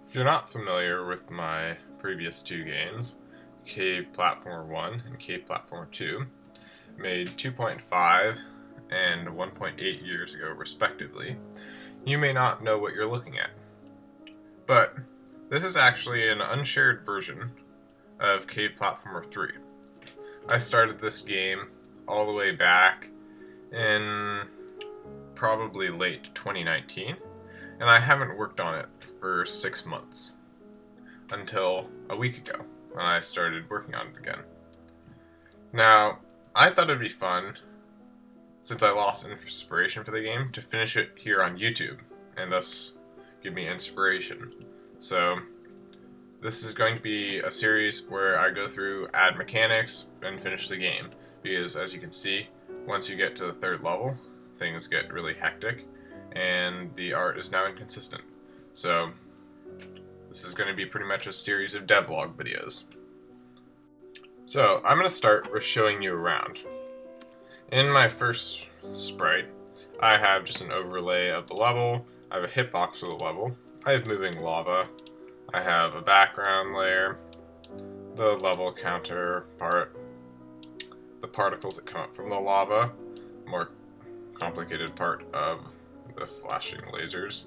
If you're not familiar with my previous two games, Cave Platformer 1 and Cave Platformer 2, made 2.5 and 1.8 years ago respectively, you may not know what you're looking at. But this is actually an unshared version of Cave Platformer 3. I started this game all the way back in probably late 2019, and I haven't worked on it for 6 months until a week ago when I started working on it again. Now, I thought it'd be fun, since I lost inspiration for the game, to finish it here on YouTube and thus give me inspiration. So this is going to be a series where I go through, add mechanics, and finish the game, because as you can see, once you get to the third level, things get really hectic and the art is now inconsistent. So this is going to be pretty much a series of devlog videos. So I'm going to start with showing you around. In my first sprite, I have just an overlay of the level, I have a hitbox for the level, I have moving lava, I have a background layer, the level counter part, the particles that come up from the lava, more complicated part of the flashing lasers,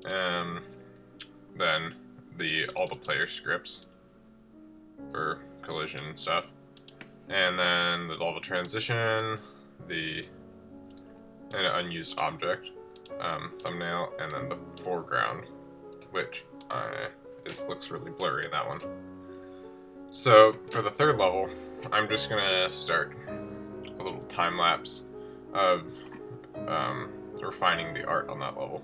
and then all the player scripts for collision and stuff, and then the level transition, an unused object thumbnail, and then the foreground, which looks really blurry in that one. So for the third level, I'm just gonna start a little time lapse of refining the art on that level.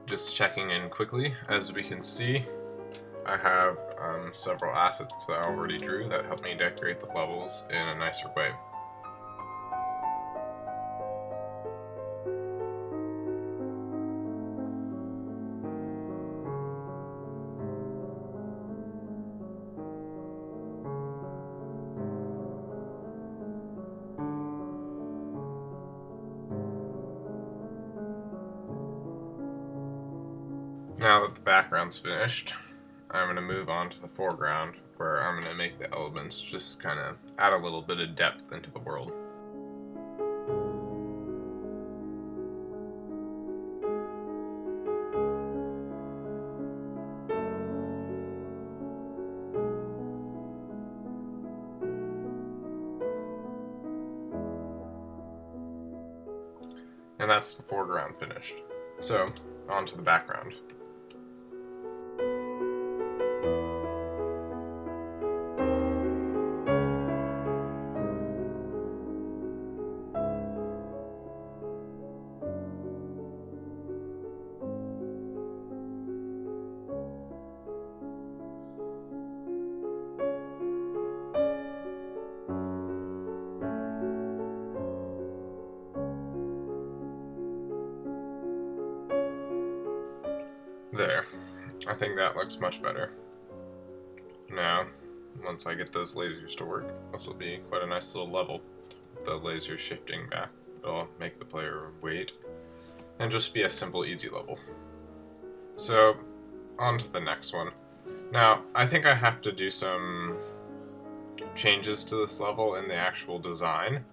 Just checking in quickly, as we can see, I have several assets that I already drew that help me decorate the levels in a nicer way. Now that the background's finished, I'm going to move on to the foreground, where I'm going to make the elements just kind of add a little bit of depth into the world. And that's the foreground finished. So, on to the background. There. I think that looks much better. Now, once I get those lasers to work, this will be quite a nice little level. The lasers shifting back. It'll make the player wait, and just be a simple, easy level. So, on to the next one. Now, I think I have to do some changes to this level in the actual design,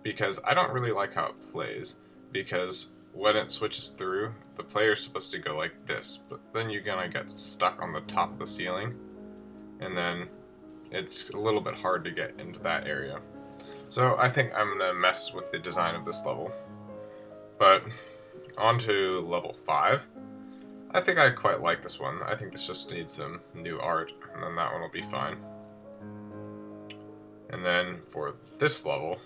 because I don't really like how it plays, because when it switches through, the player's supposed to go like this, but then you're gonna get stuck on the top of the ceiling, and then it's a little bit hard to get into that area. So I think I'm gonna mess with the design of this level. But on to level 5. I think I quite like this one. I think this just needs some new art, and then that one will be fine. And then for this level,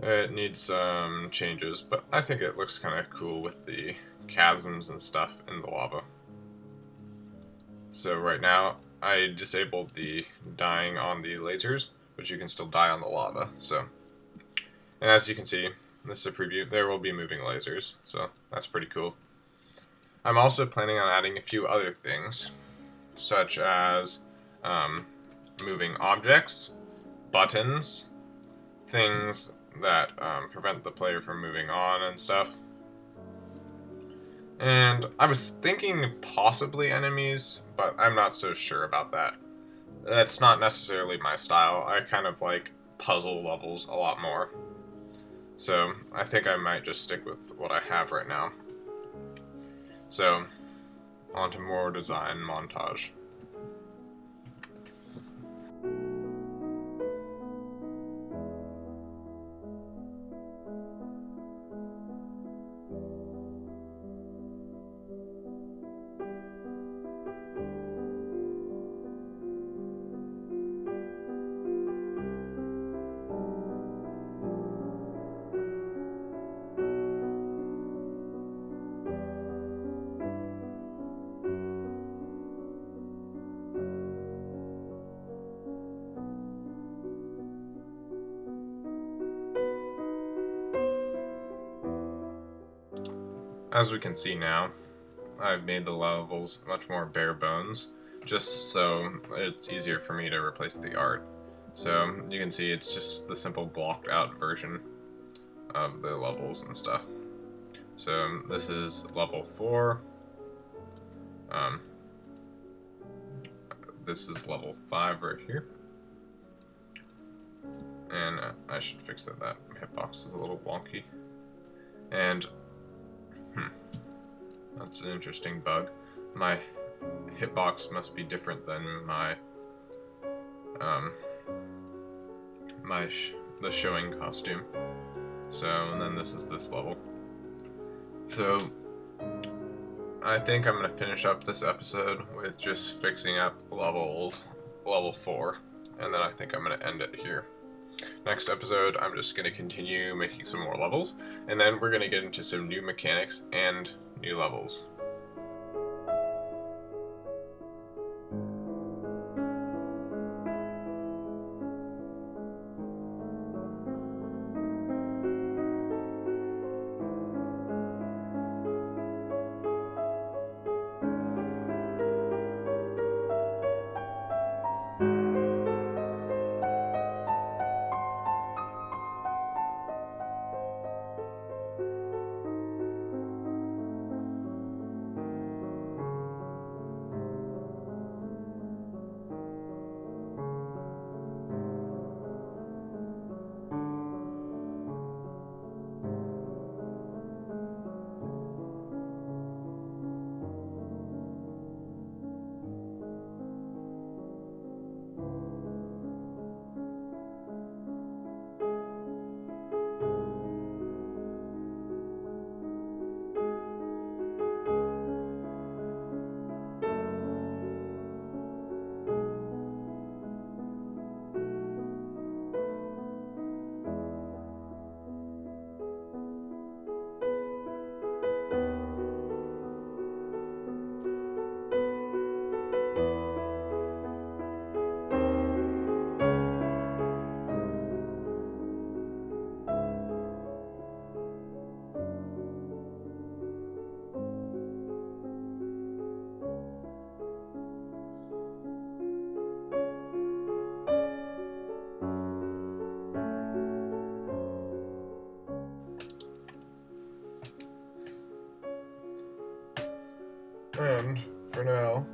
it needs some changes, but I think it looks kind of cool with the chasms and stuff in the lava. So right now, I disabled the dying on the lasers, but you can still die on the lava. So, and as you can see, this is a preview. There will be moving lasers, so that's pretty cool. I'm also planning on adding a few other things, such as moving objects, buttons, things that prevent the player from moving on and stuff. And I was thinking possibly enemies, but I'm not so sure about that. That's not necessarily my style. I kind of like puzzle levels a lot more. So I think I might just stick with what I have right now. So, on to more design montage. As we can see now, I've made the levels much more bare bones, just so it's easier for me to replace the art. So you can see it's just the simple blocked out version of the levels and stuff. So this is level 4. This is level 5 right here. And I should fix that hitbox is a little wonky. And that's an interesting bug. My hitbox must be different than my the showing costume. So, and then this is this level. So, I think I'm gonna finish up this episode with just fixing up level 4, and then I think I'm gonna end it here. Next episode, I'm just gonna continue making some more levels, and then we're gonna get into some new mechanics and new levels. And for now,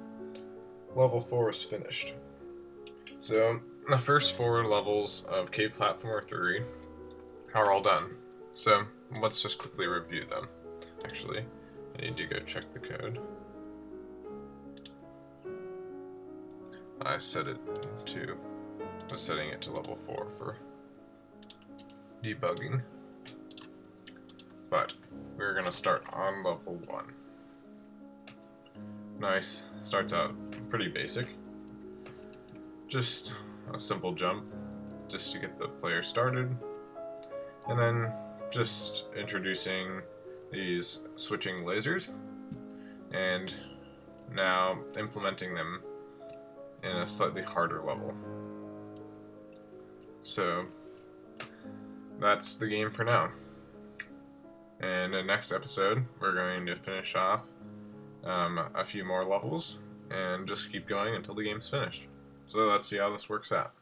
level 4 is finished. So the first 4 levels of Cave Platformer 3 are all done. So let's just quickly review them. Actually, I need to go check the code. I was setting it to level 4 for debugging. But we're gonna start on level 1. Nice. Starts out pretty basic. Just a simple jump, just to get the player started. And then just introducing these switching lasers. And now implementing them in a slightly harder level. So that's the game for now. And in the next episode, we're going to finish off a few more levels and just keep going until the game's finished. So let's see how this works out.